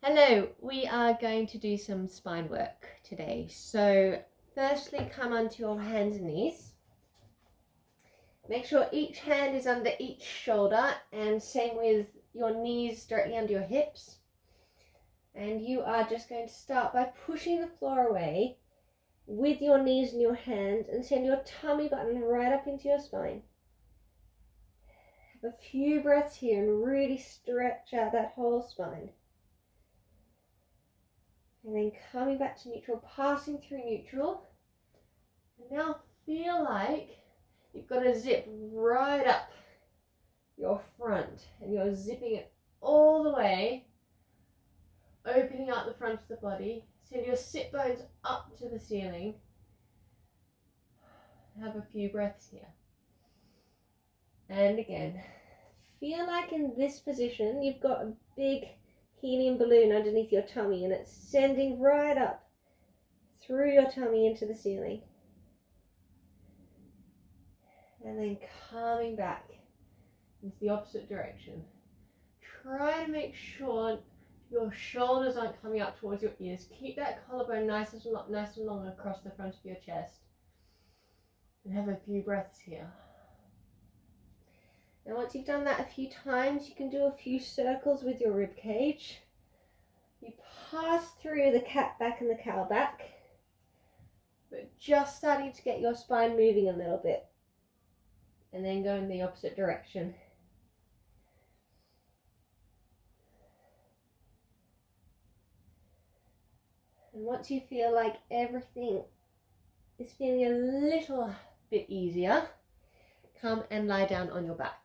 Hello, we are going to do some spine work today. So firstly, come onto your hands and knees. Make sure each hand is under each shoulder, and same with your knees directly under your hips. And you are just going to start by pushing the floor away with your knees and your hands and send your tummy button right up into your spine. Have a few breaths here and really stretch out that whole spine. And then coming back to neutral, passing through neutral. And now feel like you've got to zip right up your front. And you're zipping it all the way, opening out the front of the body. Send your sit bones up to the ceiling. Have a few breaths here. And again, feel like in this position, you've got a big helium balloon underneath your tummy and it's sending right up through your tummy into the ceiling. And then coming back into the opposite direction. Try to make sure your shoulders aren't coming up towards your ears. Keep that collarbone nice and long across the front of your chest. And have a few breaths here. Now once you've done that a few times, you can do a few circles with your rib cage. You pass through the cat back and the cow back, but just starting to get your spine moving a little bit. And then go in the opposite direction. And once you feel like everything is feeling a little bit easier, come and lie down on your back.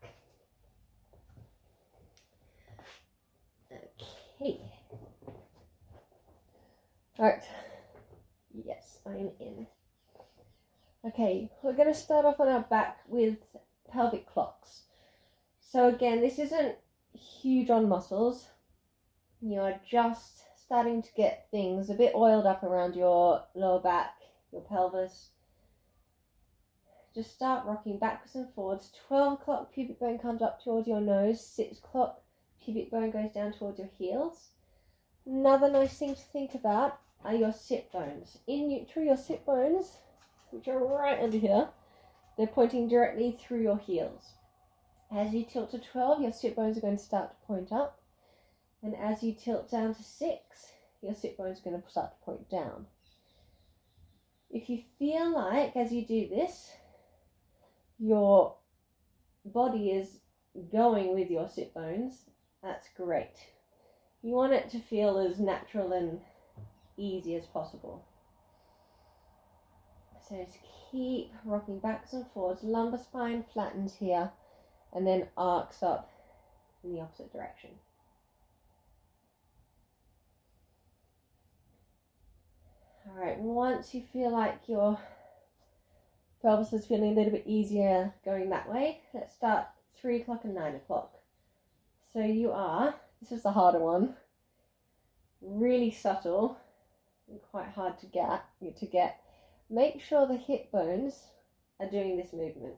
Okay. Alright. Yes, I am in. Okay, we're going to start off on our back with pelvic clocks. So again, this isn't huge on muscles. You're just starting to get things a bit oiled up around your lower back, your pelvis. Just start rocking backwards and forwards. 12 o'clock pubic bone comes up towards your nose. 6 o'clock pubic bone goes down towards your heels. Another nice thing to think about are your sit bones. In neutral, your sit bones, which are right under here, they're pointing directly through your heels. As you tilt to 12, your sit bones are going to start to point up. And as you tilt down to 6, your sit bones are going to start to point down. If you feel like, as you do this, your body is going with your sit bones, that's great. You want it to feel as natural and easy as possible. So just keep rocking backwards and forwards. Lumbar spine flattens here and then arcs up in the opposite direction. Alright, once you feel like your pelvis is feeling a little bit easier going that way, let's start 3 o'clock and 9 o'clock. So you are, this is the harder one, really subtle and quite hard to get. Make sure the hip bones are doing this movement.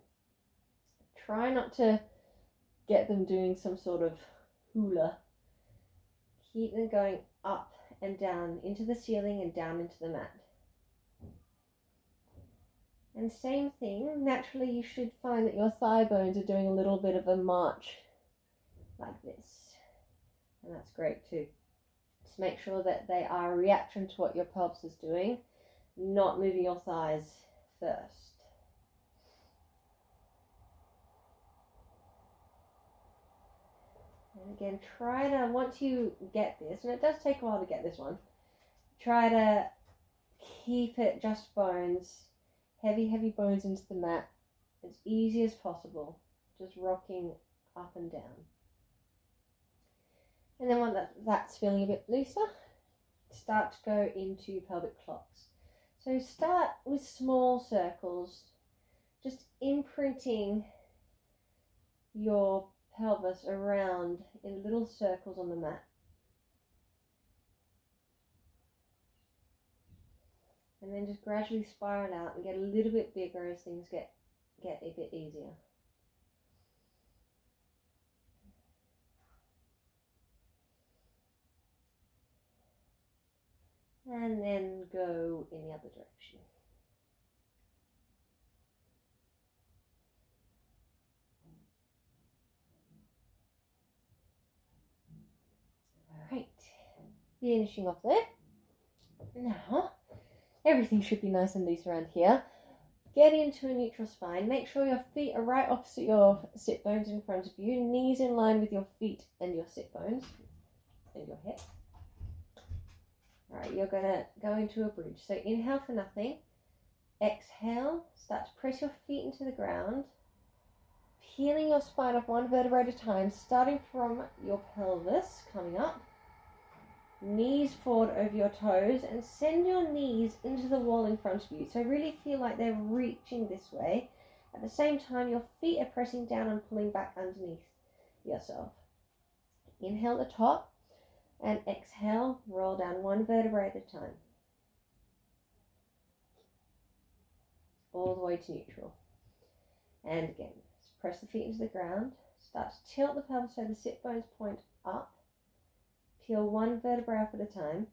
Try not to get them doing some sort of hula. Keep them going up and down into the ceiling and down into the mat. And same thing, naturally you should find that your thigh bones are doing a little bit of a march like this. And that's great too. Just make sure that they are a reaction to what your pelvis is doing, not moving your thighs first. And again, try to, once you get this, and it does take a while to get this one, try to keep it just bones, heavy bones into the mat, as easy as possible, just rocking up and down. And then once that's feeling a bit looser, start to go into pelvic clocks. So start with small circles, just imprinting your pelvis around in little circles on the mat. And then just gradually spiral out and get a little bit bigger as things get a bit easier. and then go in the other direction. Alright, finishing off there. Now, everything should be nice and loose around here. Get into a neutral spine. Make sure your feet are right opposite your sit bones in front of you. Knees in line with your feet and your sit bones and your hip. Alright, you're going to go into a bridge. So inhale for nothing. Exhale. Start to press your feet into the ground. Peeling your spine off one vertebra at a time, starting from your pelvis, coming up. Knees forward over your toes, and send your knees into the wall in front of you. So really feel like they're reaching this way. At the same time, your feet are pressing down and pulling back underneath yourself. Inhale at the top, and exhale, roll down one vertebra at a time. All the way to neutral. And again, press the feet into the ground. Start to tilt the pelvis so the sit bones point up. Peel one vertebra off at a time.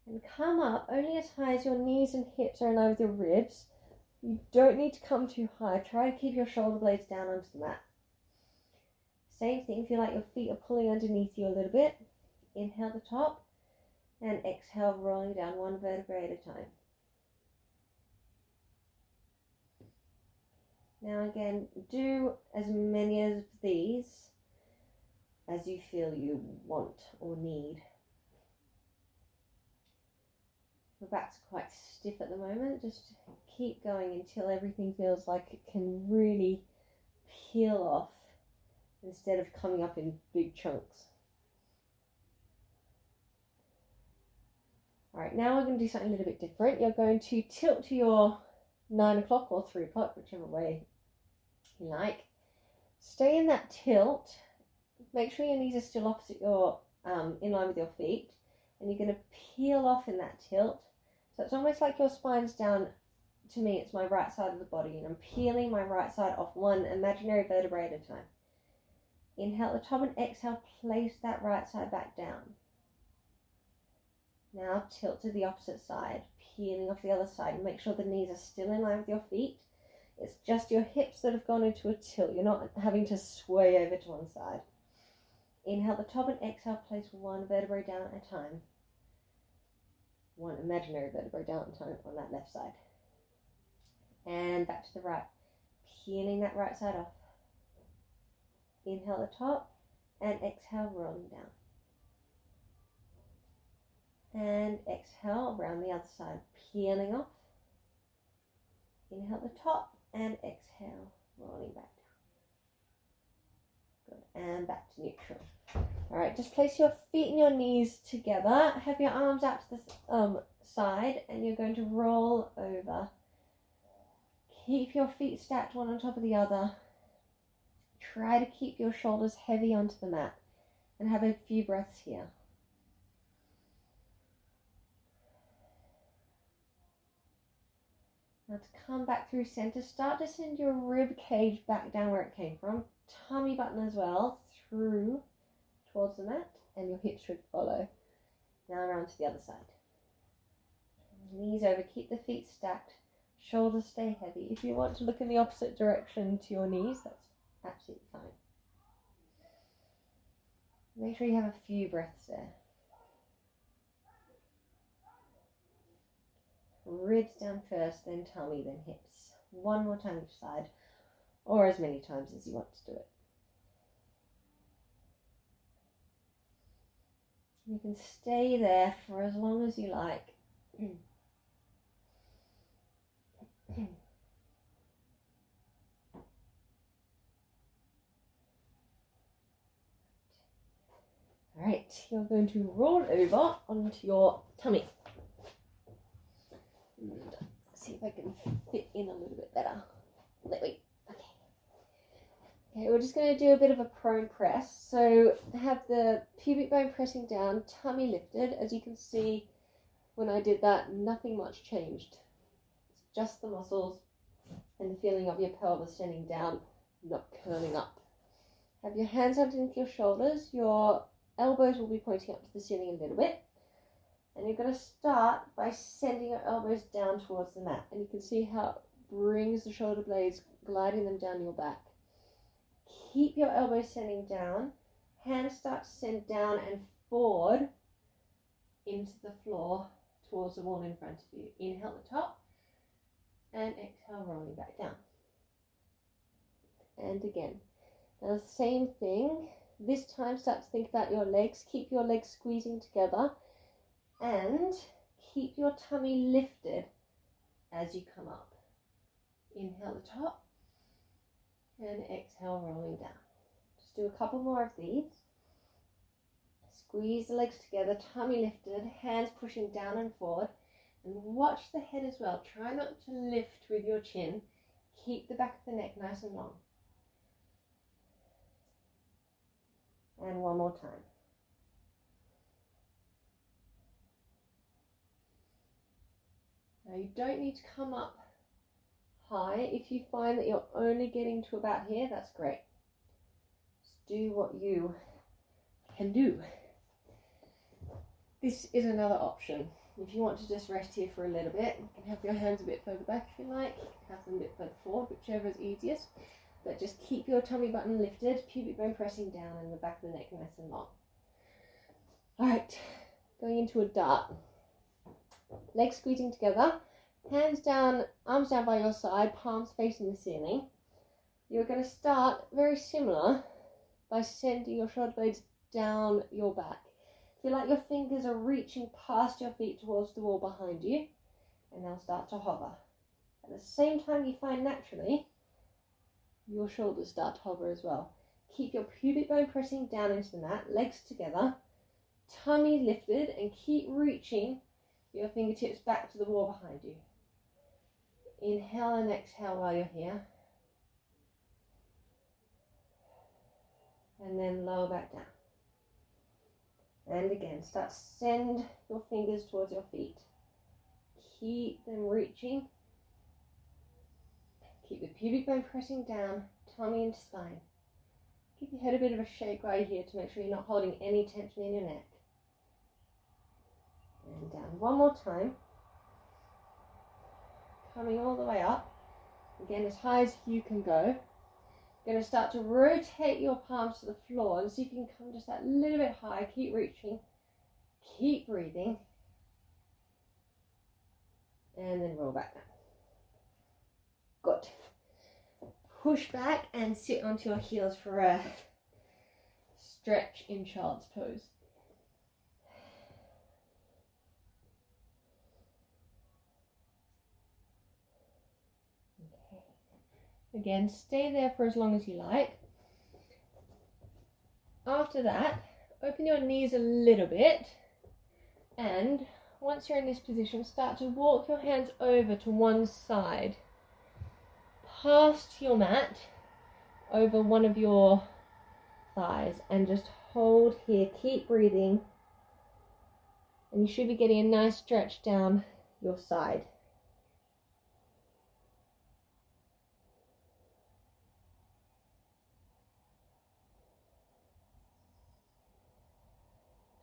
And come up only as high as your knees and hips are in line with your ribs. You don't need to come too high. Try to keep your shoulder blades down onto the mat. Same thing, feel like your feet are pulling underneath you a little bit. Inhale the top and exhale, rolling down one vertebra at a time. Now again, do as many of these as you feel you want or need. Your back's quite stiff at the moment. Just keep going until everything feels like it can really peel off instead of coming up in big chunks. Alright, now we're going to do something a little bit different. You're going to tilt to your 9 o'clock or 3 o'clock, whichever way you like. Stay in that tilt. Make sure your knees are still opposite your, in line with your feet. And you're going to peel off in that tilt. So it's almost like your spine's down. To me, it's my right side of the body. And I'm peeling my right side off one imaginary vertebrae at a time. Inhale at the top and exhale. Place that right side back down. Now tilt to the opposite side. Peeling off the other side. And make sure the knees are still in line with your feet. It's just your hips that have gone into a tilt. You're not having to sway over to one side. Inhale at the top and exhale. Place one vertebrae down at a time. One imaginary vertebrae down at a time on that left side. And back to the right. Peeling that right side off. Inhale at the top and exhale, rolling down. And exhale, around the other side, peeling off. Inhale at the top and exhale, rolling back down. Good, and back to neutral. All right, just place your feet and your knees together. Have your arms out to the side, and you're going to roll over. Keep your feet stacked one on top of the other. Try to keep your shoulders heavy onto the mat, and have a few breaths here. Now to come back through center, start to send your rib cage back down where it came from. Tummy button as well, through towards the mat, and your hips should follow. Now around to the other side. Knees over, keep the feet stacked, shoulders stay heavy. If you want to look in the opposite direction to your knees, that's absolutely fine. Make sure you have a few breaths there. Ribs down first, then tummy, then hips. One more time each side, or as many times as you want to do it. You can stay there for as long as you like. Alright, you're going to roll over onto your tummy. And see if I can fit in a little bit better. There we go. Okay, we're just going to do a bit of a prone press. So have the pubic bone pressing down, tummy lifted. As you can see, when I did that, nothing much changed. It's just the muscles and the feeling of your pelvis standing down, not curling up. Have your hands underneath your shoulders. Your elbows will be pointing up to the ceiling a little bit. And you're going to start by sending your elbows down towards the mat. And you can see how it brings the shoulder blades, gliding them down your back. Keep your elbows sending down. Hands start to send down and forward into the floor towards the wall in front of you. Inhale at the top and exhale, rolling back down. And again. Now the same thing. This time start to think about your legs. Keep your legs squeezing together and keep your tummy lifted as you come up. Inhale at the top and exhale, rolling down. Just do a couple more of these. Squeeze the legs together, tummy lifted, hands pushing down and forward. And watch the head as well. Try not to lift with your chin. Keep the back of the neck nice and long. And one more time. Now you don't need to come up high. If you find that you're only getting to about here, that's great. Just do what you can do. This is another option. If you want to just rest here for a little bit, you can have your hands a bit further back if you like. You can have them a bit further forward, whichever is easiest. But just keep your tummy button lifted, pubic bone pressing down, and the back of the neck nice and long. Alright, going into a dart. Legs squeezing together, hands down, arms down by your side, palms facing the ceiling. You're going to start very similar by sending your shoulder blades down your back. Feel like your fingers are reaching past your feet towards the wall behind you, and they'll start to hover. At the same time, you find naturally your shoulders start to hover as well. Keep your pubic bone pressing down into the mat, legs together, tummy lifted, and keep reaching your fingertips back to the wall behind you. Inhale and exhale while you're here. And then lower back down. And again, start to send your fingers towards your feet. Keep them reaching. Keep the pubic bone pressing down, tummy into spine. Give your head a bit of a shake right here to make sure you're not holding any tension in your neck. And down one more time. Coming all the way up. Again, as high as you can go. You're going to start to rotate your palms to the floor and see if you can come just that little bit higher. Keep reaching. Keep breathing. And then roll back down. Good. Push back and sit onto your heels for a stretch in child's pose. Okay. Again, stay there for as long as you like. After that, open your knees a little bit, and once you're in this position, start to walk your hands over to one side, past your mat, over one of your thighs, and just hold here. Keep breathing, and you should be getting a nice stretch down your side.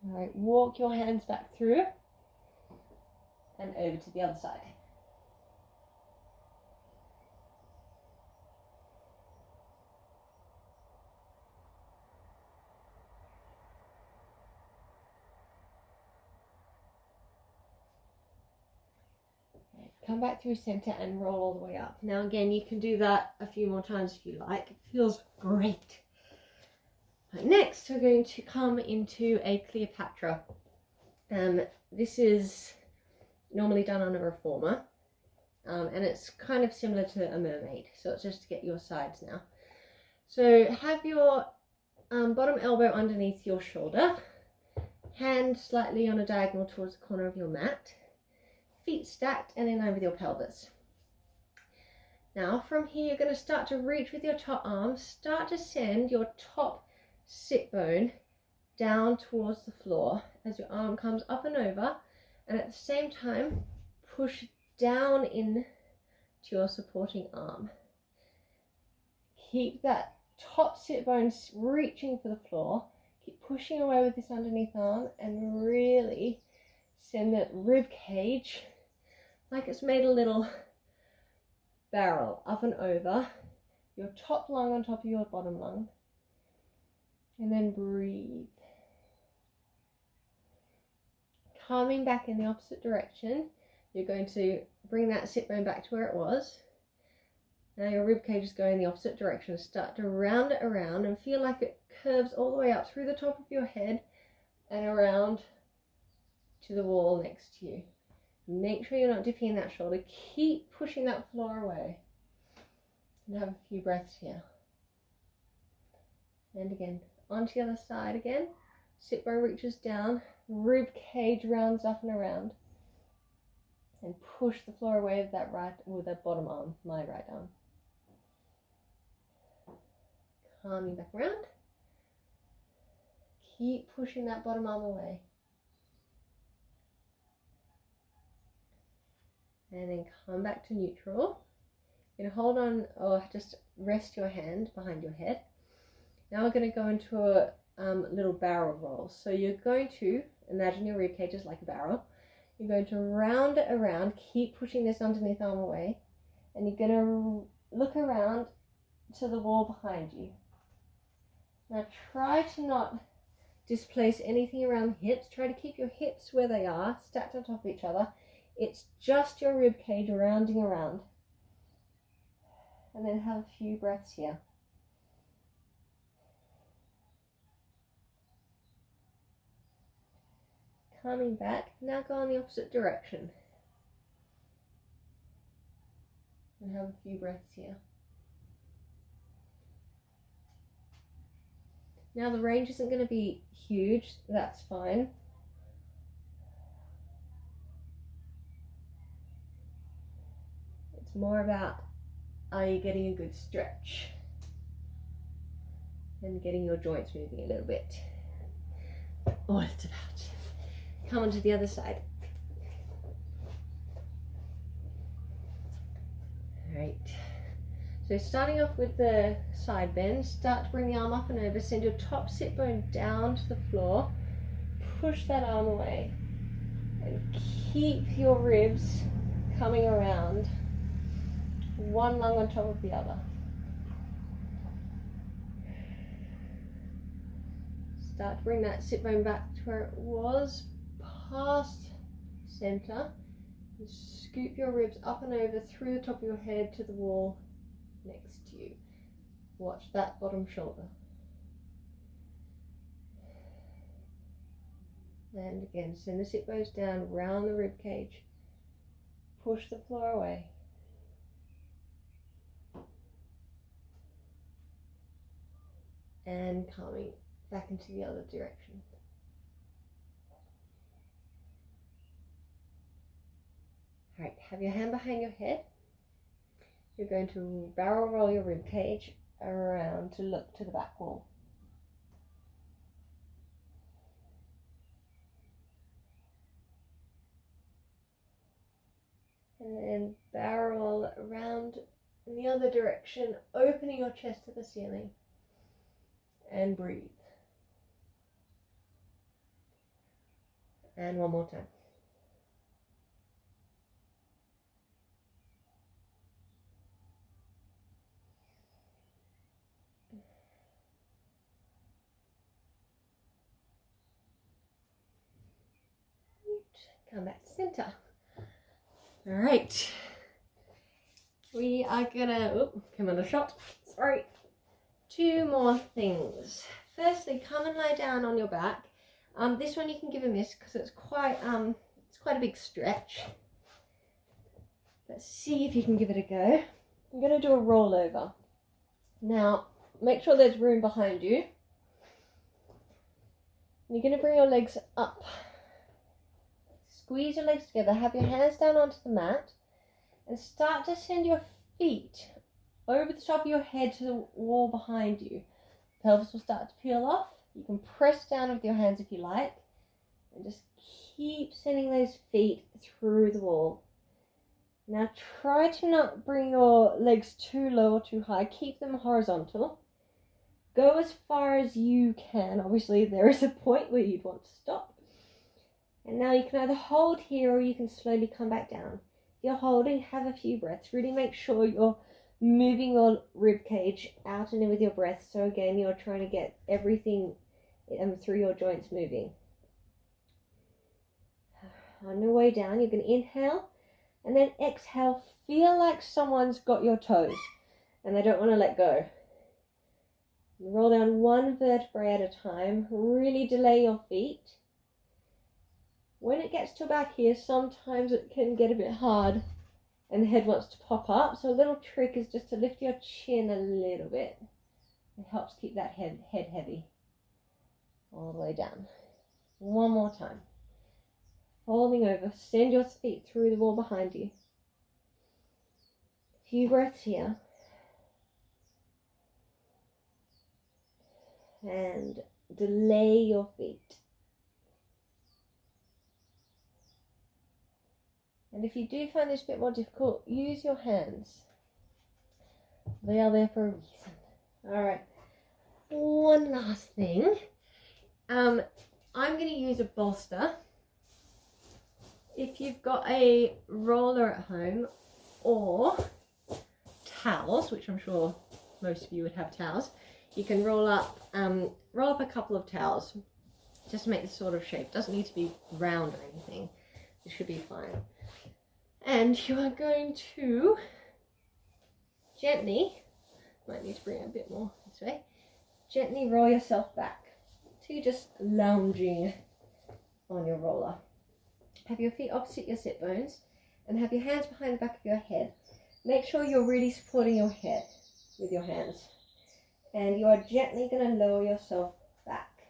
All right, walk your hands back through and over to the other side. Come back through center and roll all the way up. Now again, you can do that a few more times if you like. It feels great. Right, next, we're going to come into a Cleopatra. This is normally done on a reformer, and it's kind of similar to a mermaid. So it's just to get your sides now. So have your bottom elbow underneath your shoulder, hand slightly on a diagonal towards the corner of your mat, feet stacked and in line with your pelvis. Now from here, you're going to start to reach with your top arm, start to send your top sit bone down towards the floor as your arm comes up and over, and at the same time push down in to your supporting arm. Keep that top sit bone reaching for the floor. Keep pushing away with this underneath arm and really Send the rib cage like it's made a little barrel up and over your top lung on top of your bottom lung. And then breathe. Coming back in the opposite direction, you're going to bring that sit bone back to where it was. Now your rib cage is going the opposite direction. Start to round it around and feel like it curves all the way up through the top of your head and around to the wall next to you. Make sure you're not dipping in that shoulder. Keep pushing that floor away. And have a few breaths here. And again, onto the other side again. Sit bone reaches down, rib cage rounds up and around. And push the floor away with that right, with that bottom arm, my right arm. Calming back around. Keep pushing that bottom arm away. And then come back to neutral. You're going to hold on, or just rest your hand behind your head. Now we're going to go into a little barrel roll. So you're going to imagine your rib cage is like a barrel. You're going to round it around, keep pushing this underneath arm away, and you're going to look around to the wall behind you. Now try to not displace anything around the hips. Try to keep your hips where they are, stacked on top of each other. It's just your rib cage rounding around. And then have a few breaths here. Coming back, now go in the opposite direction. And have a few breaths here. Now the range isn't going to be huge, that's fine. It's more about, are you getting a good stretch? And getting your joints moving a little bit. All it's about. Come on to the other side. Alright. So starting off with the side bend, start to bring the arm up and over, send your top sit bone down to the floor, push that arm away, and keep your ribs coming around, one lung on top of the other. Start to bring that sit bone back to where it was, past center, and scoop your ribs up and over through the top of your head to the wall next to you. Watch that bottom shoulder. And again, send the sit bones down, round the rib cage, push the floor away. And coming back into the other direction. Alright, have your hand behind your head. You're going to barrel roll your rib cage around to look to the back wall. And then barrel around in the other direction, opening your chest to the ceiling. And breathe. And one more time. Come back to center. All right. We are gonna, come on a shot. Sorry. 2 more things. Firstly, come and lie down on your back. This one you can give a miss because it's quite a big stretch. Let's see if you can give it a go. I'm going to do a rollover. Now, make sure there's room behind you. You're going to bring your legs up. Squeeze your legs together. Have your hands down onto the mat and start to send your feet over the top of your head to the wall behind you. Pelvis will start to peel off. You can press down with your hands if you like. And just keep sending those feet through the wall. Now try to not bring your legs too low or too high. Keep them horizontal. Go as far as you can. Obviously there is a point where you'd want to stop. And now you can either hold here or you can slowly come back down. If you're holding, have a few breaths. Really make sure you're moving your rib cage out and in with your breath. So again, you're trying to get everything through your joints moving. On your way down, you can inhale and then exhale. Feel like someone's got your toes and they don't want to let go. Roll down one vertebrae at a time. Really delay your feet. When it gets to about here, sometimes it can get a bit hard and the head wants to pop up. So a little trick is just to lift your chin a little bit. It helps keep that head heavy. All the way down. One more time. Folding over. Send your feet through the wall behind you. A few breaths here. And delay your feet. And if you do find this a bit more difficult, use your hands. They are there for a reason. All right. One last thing. I'm going to use a bolster. If you've got a roller at home or towels, which I'm sure most of you would have towels, you can roll up a couple of towels just to make this sort of shape. It doesn't need to be round or anything. It should be fine. And you are going to gently, might need to bring it a bit more this way, gently roll yourself back. So you're just lounging on your roller. Have your feet opposite your sit bones and have your hands behind the back of your head. Make sure you're really supporting your head with your hands. And you are gently going to lower yourself back.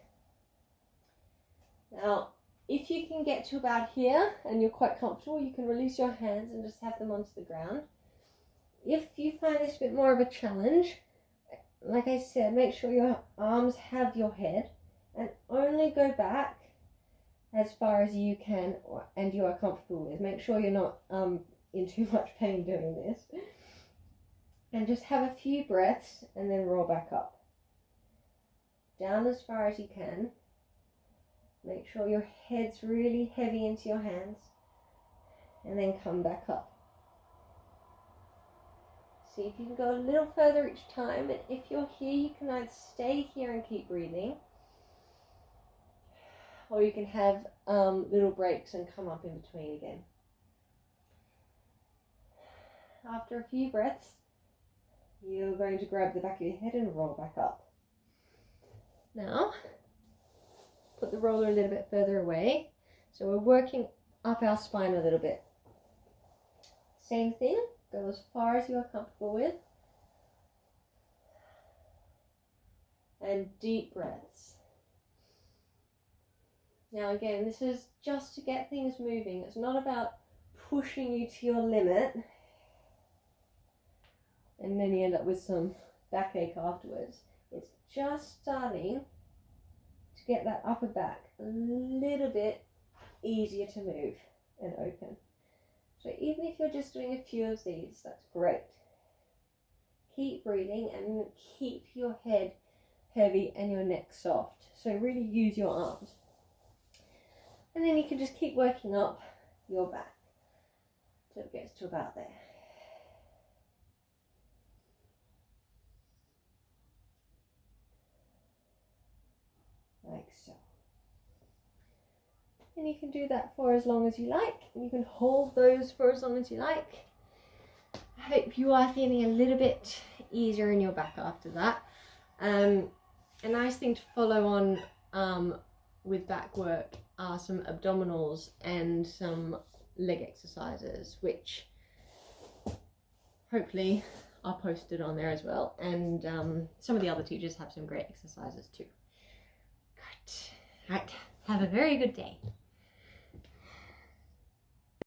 Now, if you can get to about here and you're quite comfortable, you can release your hands and just have them onto the ground. If you find this a bit more of a challenge, like I said, make sure your arms have your head and only go back as far as you can and you are comfortable with. Make sure you're not in too much pain doing this. And just have a few breaths and then roll back up. Down as far as you can. Make sure your head's really heavy into your hands. And then come back up. See if you can go a little further each time. And if you're here, you can either stay here and keep breathing. Or you can have little breaks and come up in between again. After a few breaths, you're going to grab the back of your head and roll back up. Now, put the roller a little bit further away. So we're working up our spine a little bit. Same thing, go as far as you are comfortable with. And deep breaths. Now again, this is just to get things moving. It's not about pushing you to your limit and then you end up with some backache afterwards. It's just starting to get that upper back a little bit easier to move and open. So even if you're just doing a few of these, that's great. Keep breathing and keep your head heavy and your neck soft. So really use your arms. And then you can just keep working up your back till it gets to about there. Like so. And you can do that for as long as you like. You can hold those for as long as you like. I hope you are feeling a little bit easier in your back after that. A nice thing to follow on with back work are some abdominals and some leg exercises, which hopefully are posted on there as well. And some of the other teachers have some great exercises too. Right. Have a very good day.